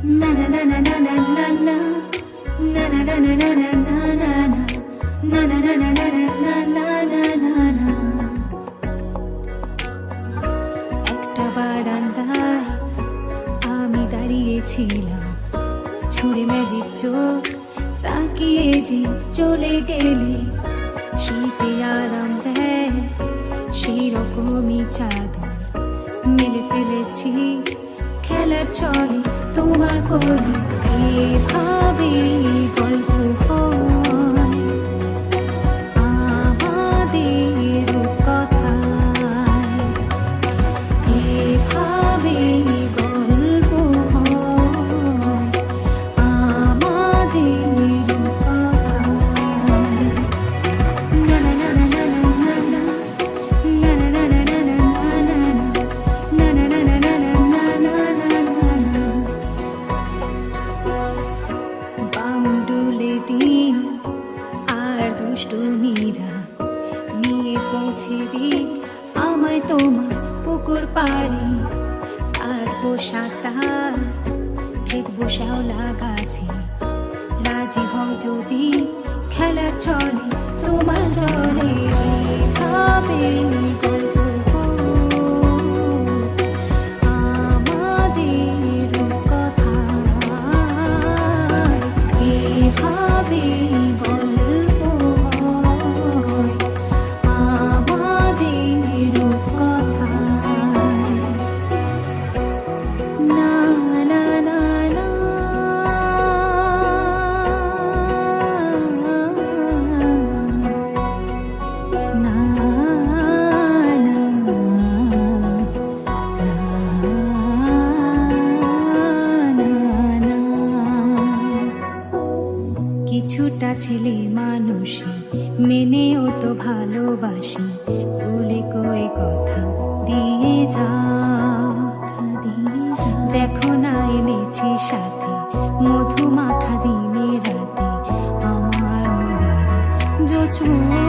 Na na na na na na na na. Na na na na na na na na na. Na na na na na na na na na na. একটা বারান্দায় আমি দাঁড়িয়েছিলাম, ছুঁড়ে magic চোখ তাকিয়ে যে চলে গেলে। শীতে আরাম দেয় সেই রকমই চাদর মেলে ফেলেছি খেলার ছলে তোমার কোলে। এভাবে গল্প হয় আমাদের কথায়, এভাবে গল্প হয় আমাদের কথায়। না না না না না না না, না না না না না না না, না না না না না না না না না। বাউন্ডুলে দিন আর দুষ্টুমিরা নিয়ে পৌঁছে দিন আমায় তোমার পুকুর পাড়ে। আর সাঁতার ফেকবো শ্যাওলা গাছে, রাজি হও যদি খেলার ছলে তোমার জলে। এভাবে গল্প আমাদের কথায়, এভাবে গল্প হয় আমাদের কথায়। না না না না, না না না। কিছুটা ছেলে মানুষই মেনেও তো ভালোবাসি, বলে কয়ে কথা দিয়ে যা। দেখো না এনেছি সাথে মধুমাখা দিনে রাতে আমার মনের জোছনা।